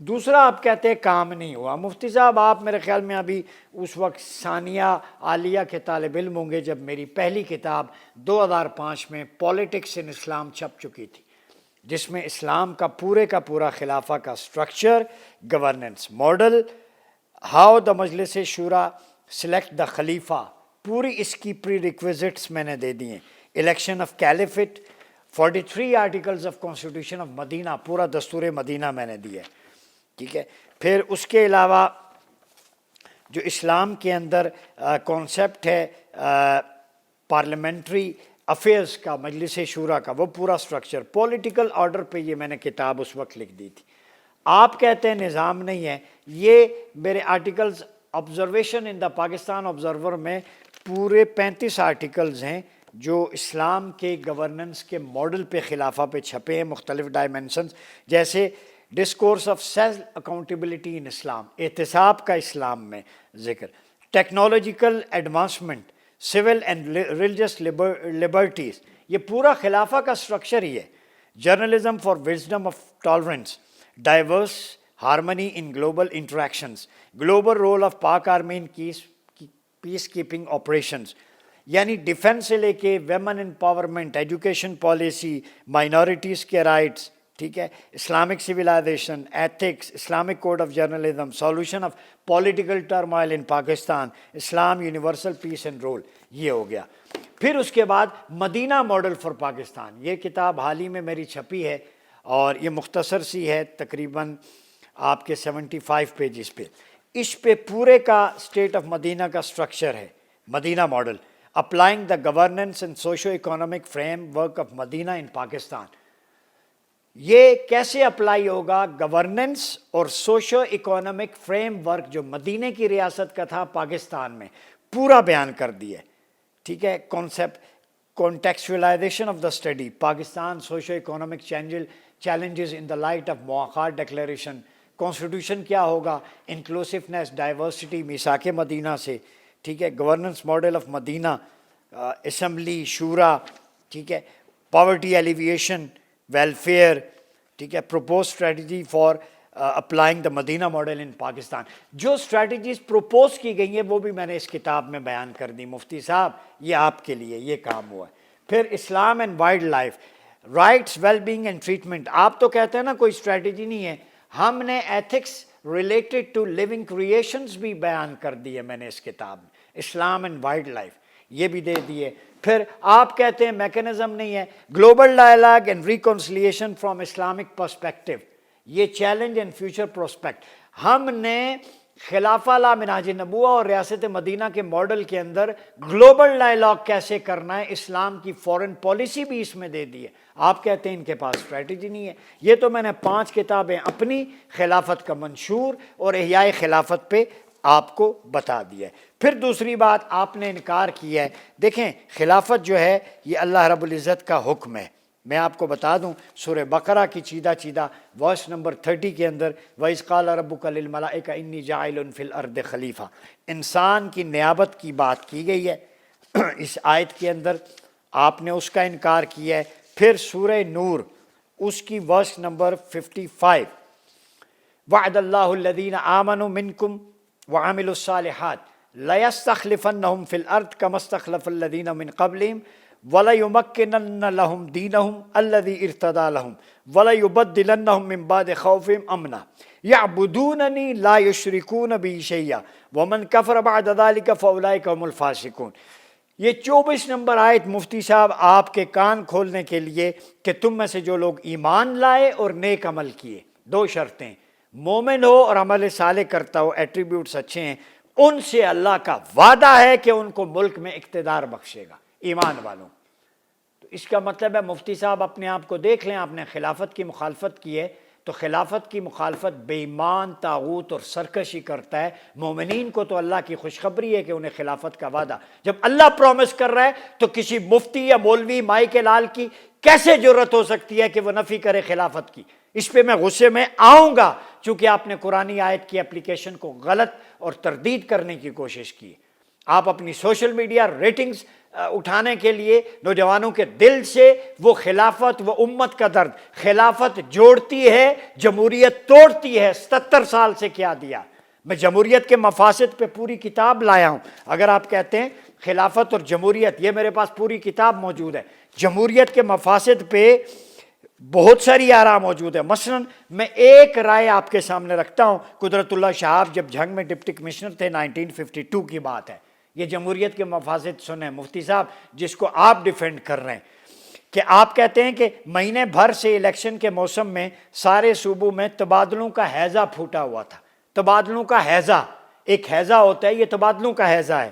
دوسرا آپ کہتے ہیں کام نہیں ہوا. مفتی صاحب آپ میرے خیال میں ابھی اس وقت ثانیہ عالیہ کے طالب علم ہوں گے جب میری پہلی کتاب 2005 میں پولیٹکس ان اسلام چھپ چکی تھی، جس میں اسلام کا پورا خلافہ کا structure, governance model, how the مجلس شورا سلیکٹ دا خلیفہ، پوری اس کی پری ریکویزٹس میں نے دے دی ہیں. Election of caliphate, 43 articles of constitution of Medina, پورا دستور مدینہ میں نے دیا ہے. ٹھیک ہے. پھر اس کے علاوہ جو اسلام کے اندر کانسیپٹ ہے پارلیمنٹری افیئرز کا، مجلس شورا کا، وہ پورا سٹرکچر پولیٹیکل آرڈر پہ یہ میں نے کتاب اس وقت لکھ دی تھی. آپ کہتے ہیں نظام نہیں ہے. یہ میرے آرٹیکلز آبزرویشن ان دا پاکستان آبزرور میں پورے 35 آرٹیکلز ہیں جو اسلام کے گورننس کے ماڈل پہ، خلافہ پہ چھپے ہیں، مختلف ڈائمنشنز، جیسے discourse of self accountability in Islam, احتساب کا اسلام میں ذکر، technological advancement, civil and religious liberties, یہ پورا خلافہ کا سٹرکچر ہی ہے. Journalism for wisdom of tolerance, diverse harmony in global interactions, global role of Pak army in peace keeping operations, یعنی ڈیفنس سے لے کے women empowerment, education policy, minorities کے رائٹس، ٹھیک ہے، Islamic civilization, ethics, Islamic code of journalism, solution of political turmoil in Pakistan, Islam, universal peace and rule, یہ ہو گیا. پھر اس کے بعد مدینہ ماڈل فار پاکستان، یہ کتاب حال ہی میں میری چھپی ہے اور یہ مختصر سی ہے، تقریباً آپ کے 75 پیجز پہ. اس پہ پورے کا اسٹیٹ آف مدینہ کا سٹرکچر ہے، Medina model, applying the governance and socio economic framework of Medina in Pakistan. یہ کیسے اپلائی ہوگا؟ گورننس اور سوشو اکانومک فریم ورک جو مدینہ کی ریاست کا تھا پاکستان میں، پورا بیان کر دیا ہے. ٹھیک ہے. Concept contextualization of the study, Pakistan socio economic challenges in the light of مواخات ڈکلیریشن، کانسٹیٹیوشن کیا ہوگا، انکلوسیونیس، ڈائیورسٹی، میثاق مدینہ سے. ٹھیک ہے. Governance model of Medina, assembly, شورا، ٹھیک ہے، پاورٹی ایلیویشن، ویلفیئر، ٹھیک ہے، propose strategy for applying the Medina model in Pakistan. جو اسٹریٹجیز پروپوز کی گئی ہیں وہ بھی میں نے اس کتاب میں بیان کر دی. مفتی صاحب یہ آپ کے لیے یہ کام ہوا ہے. پھر Islam and wild life, rights, well being and treatment. آپ تو کہتے ہیں نا کوئی اسٹریٹجی نہیں ہے، ہم نے ethics related to living creations بھی بیان کر دی ہے میں نے اس کتاب میں. اسلام اینڈ وائلڈ لائف یہ بھی دے دیے. پھر آپ کہتے ہیں میکنزم نہیں ہے، global dialogue and reconciliation from Islamic perspective, یہ چیلنج اینڈ فیوچر پروسپیکٹ. ہم نے خلافہ لا منہاج نبوہ اور ریاست مدینہ کے ماڈل کے اندر گلوبل ڈائلاگ کیسے کرنا ہے، اسلام کی فورن پالیسی بھی اس میں دے دی ہے. آپ کہتے ہیں ان کے پاس اسٹریٹجی نہیں ہے. یہ تو میں نے 5 کتابیں اپنی، خلافت کا منشور اور احیاء خلافت پہ آپ کو بتا دیا ہے. پھر دوسری بات آپ نے انکار کیا ہے. دیکھیں خلافت جو ہے یہ اللہ رب العزت کا حکم ہے. میں آپ کو بتا دوں سورہ بقرہ کی چیدہ ورس نمبر 30 کے اندر وَإِذْ قَالَ رَبُّكَ لِلْمَلَائِكَةِ إِنِّي جَاعِلٌ فِي الْأَرْضِ خلیفہ، انسان کی نیابت کی بات کی گئی ہے اس آیت کے اندر. آپ نے اس کا انکار کیا ہے. پھر سورہ نور اس کی ورس نمبر 55، وعد اللہ الذین آمنوا منکم وعملوا الصالحات لَيَسْتَخْلِفَنَّهُمْ فِي الْأَرْضِ كَمَا اسْتَخْلَفَ الَّذِينَ مِنْ قَبْلِهِمْ وَلَيُمَكِّنَنَّ لَهُمْ دِينَهُمْ الَّذِي ارْتَضَىٰ لَهُمْ وَلَيُبَدِّلَنَّهُمْ مِنْ بَعْدِ خَوْفِهِمْ أَمْنًا يَعْبُدُونَنِي لَا يُشْرِكُونَ بِي شَيْئًا وَمَنْ كَفَرَ بَعْدَ ذَلِكَ فَأُولَٰئِكَ هُمُ الْفَاسِقُونَ. یہ 24 نمبر آیت مفتی صاحب آپ کے کان کھولنے کے لیے کہ تم میں سے جو لوگ ایمان لائے اور نیک عمل کیے، 2 شرطیں، مومن ہو اور عمل صالح کرتا ہو، ایٹریبیوٹس اچھے ہیں، ان سے اللہ کا وعدہ ہے کہ ان کو ملک میں اقتدار بخشے گا، ایمان والوں. تو اس کا مطلب ہے مفتی صاحب اپنے آپ کو دیکھ لیں، آپ نے خلافت کی مخالفت کی ہے تو خلافت کی مخالفت بے ایمان، طاغوت اور سرکشی کرتا ہے. مومنین کو تو اللہ کی خوشخبری ہے کہ انہیں خلافت کا وعدہ، جب اللہ پرومس کر رہا ہے تو کسی مفتی یا مولوی مائی کے لال کی کیسے جرت ہو سکتی ہے کہ وہ نفی کرے خلافت کی. اس پہ میں غصے میں آؤں گا چونکہ آپ نے قرآنی آیت کی اپلیکیشن کو غلط اور تردید کرنے کی کوشش کی. آپ اپنی سوشل میڈیا ریٹنگز اٹھانے کے لیے نوجوانوں کے دل سے وہ خلافت و امت کا درد، خلافت جوڑتی ہے جمہوریت توڑتی ہے، 77 سال سے کیا دیا۔ میں جمہوریت کے مفاسد پہ پوری کتاب لایا ہوں۔ اگر آپ کہتے ہیں خلافت اور جمہوریت، یہ میرے پاس پوری کتاب موجود ہے، جمہوریت کے مفاسد پہ بہت ساری آراء موجود ہے۔ مثلا میں ایک رائے آپ کے سامنے رکھتا ہوں۔ قدرت اللہ شہاب جب جھنگ میں ڈپٹی کمشنر تھے، 1952 کی بات ہے، یہ جمہوریت کے مفاسد سنیں مفتی صاحب، جس کو آپ ڈیفینڈ کر رہے ہیں، کہ آپ کہتے ہیں کہ مہینے بھر سے الیکشن کے موسم میں سارے صوبوں میں تبادلوں کا ہیضہ پھوٹا ہوا تھا۔ تبادلوں کا ہیضہ، ایک ہیضہ ہوتا ہے، یہ تبادلوں کا ہیضہ ہے،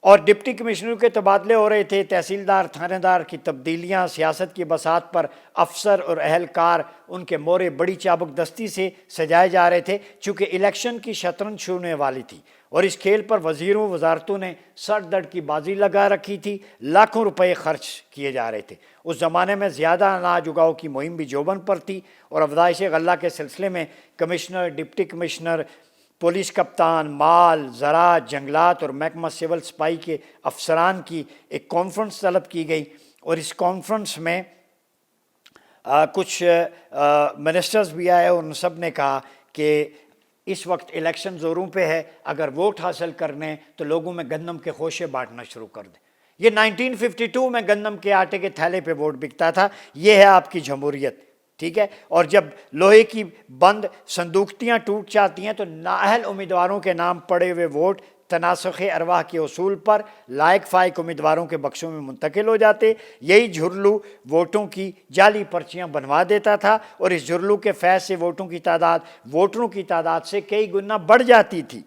اور ڈپٹی کمشنر کے تبادلے ہو رہے تھے، تحصیلدار تھانے دار کی تبدیلیاں، سیاست کی بساط پر افسر اور اہلکار ان کے مورے بڑی چابک دستی سے سجائے جا رہے تھے، چونکہ الیکشن کی شطرنج شروع ہونے والی تھی اور اس کھیل پر وزیروں وزارتوں نے سر درد کی بازی لگا رکھی تھی، لاکھوں روپے خرچ کیے جا رہے تھے۔ اس زمانے میں زیادہ اناج اگاؤ کی مہم بھی جوبن پر تھی اور افزائش غلہ کے سلسلے میں کمشنر، ڈپٹی کمشنر، پولیس کپتان، مال، زراعت، جنگلات اور محکمہ سول سپاہی کے افسران کی ایک کانفرنس طلب کی گئی، اور اس کانفرنس میں کچھ منسٹرز بھی آئے اور ان سب نے کہا کہ اس وقت الیکشن زوروں پہ ہے، اگر ووٹ حاصل کرنے تو لوگوں میں گندم کے خوشے بانٹنا شروع کر دیں۔ یہ 1952 میں گندم کے آٹے کے تھیلے پہ ووٹ بکتا تھا۔ یہ ہے آپ کی جمہوریت، ٹھیک ہے؟ اور جب لوہے کی بند صندوقتیاں ٹوٹ جاتی ہیں تو نااہل امیدواروں کے نام پڑے ہوئے ووٹ تناسخ ارواح کے اصول پر لائق فائق امیدواروں کے بکسوں میں منتقل ہو جاتے۔ یہی جھرلو ووٹوں کی جعلی پرچیاں بنوا دیتا تھا، اور اس جھرلو کے فیض سے ووٹوں کی تعداد ووٹروں کی تعداد سے کئی گنا بڑھ جاتی تھی،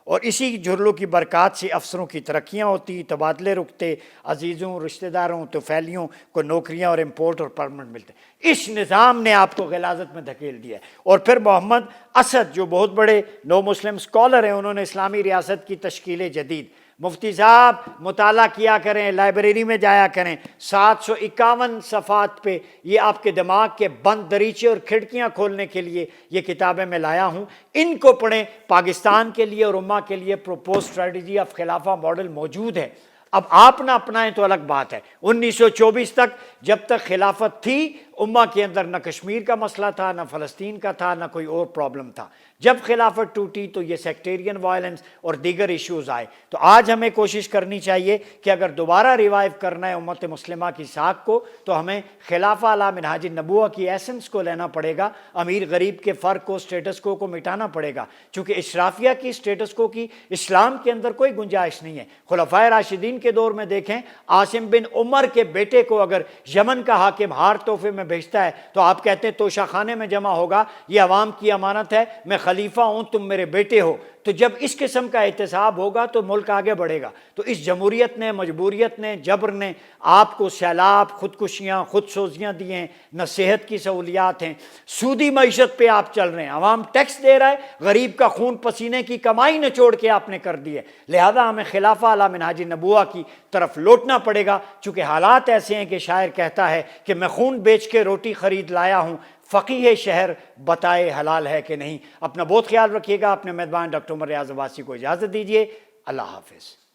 اور اسی جھرلوں کی برکات سے افسروں کی ترقیاں ہوتی، تبادلے رکتے، عزیزوں، رشتہ داروں، توفیلیوں کو نوکریاں اور امپورٹ اور پرمنٹ ملتے۔ اس نظام نے آپ کو غلاظت میں دھکیل دیا ہے۔ اور پھر محمد اسد جو بہت بڑے نو مسلم سکولر ہیں، انہوں نے اسلامی ریاست کی تشکیل جدید، مفتی صاحب مطالعہ کیا کریں، لائبریری میں جایا کریں، 751 صفحات پہ یہ آپ کے دماغ کے بند دریچے اور کھڑکیاں کھولنے کے لیے یہ کتابیں میں لایا ہوں، ان کو پڑھیں۔ پاکستان کے لیے اور امہ کے لیے پروپوز اسٹریٹجی آف خلافہ ماڈل موجود ہے۔ اب آپ نہ اپنائیں تو الگ بات ہے۔ 1924 تک جب تک خلافت تھی، امہ کے اندر نہ کشمیر کا مسئلہ تھا، نہ فلسطین کا تھا، نہ کوئی اور پرابلم تھا۔ جب خلافت ٹوٹی تو یہ سیکٹیرین وائلنس اور دیگر ایشوز آئے۔ تو آج ہمیں کوشش کرنی چاہیے کہ اگر دوبارہ ریوائیو کرنا ہے امت مسلمہ کی ساکھ کو، تو ہمیں خلافہ علی منہاج النبوہ کی ایسنس کو لینا پڑے گا، امیر غریب کے فرق کو، سٹیٹس کو مٹانا پڑے گا، چونکہ اشرافیہ کی سٹیٹس کو کی اسلام کے اندر کوئی گنجائش نہیں ہے۔ خلفائے راشدین کے دور میں دیکھیں، عاصم بن عمر کے بیٹے کو اگر یمن کا حاکم ہار تحفے میں بھیجتا ہے تو آپ کہتے ہیں توشہ خانے میں جمع ہوگا، یہ عوام کی امانت ہے، میں خلیفہ ہوں، تم میرے بیٹے ہو۔ تو جب اس قسم کا احتساب ہوگا تو ملک آگے بڑھے گا۔ تو اس جمہوریت نے، مجبوریت نے، جبر نے آپ کو سیلاب، خودکشیاں، خود سوزیاں دی ہیں، نہ صحت کی سہولیات ہیں، سودی معیشت پہ آپ چل رہے ہیں، عوام ٹیکس دے رہا ہے، غریب کا خون پسینے کی کمائی نچوڑ کے آپ نے کر دی ہے۔ لہذا ہمیں خلافہ علی منہاج النبوہ کی طرف لوٹنا پڑے گا، چونکہ حالات ایسے ہیں کہ شاعر کہتا ہے کہ میں خون بیچ کے روٹی خرید لایا ہوں، فقیہ شہر بتائے حلال ہے کہ نہیں۔ اپنا بہت خیال رکھیے گا۔ اپنے میزبان ڈاکٹر عمر ریاض عباسی کو اجازت دیجیے۔ اللہ حافظ۔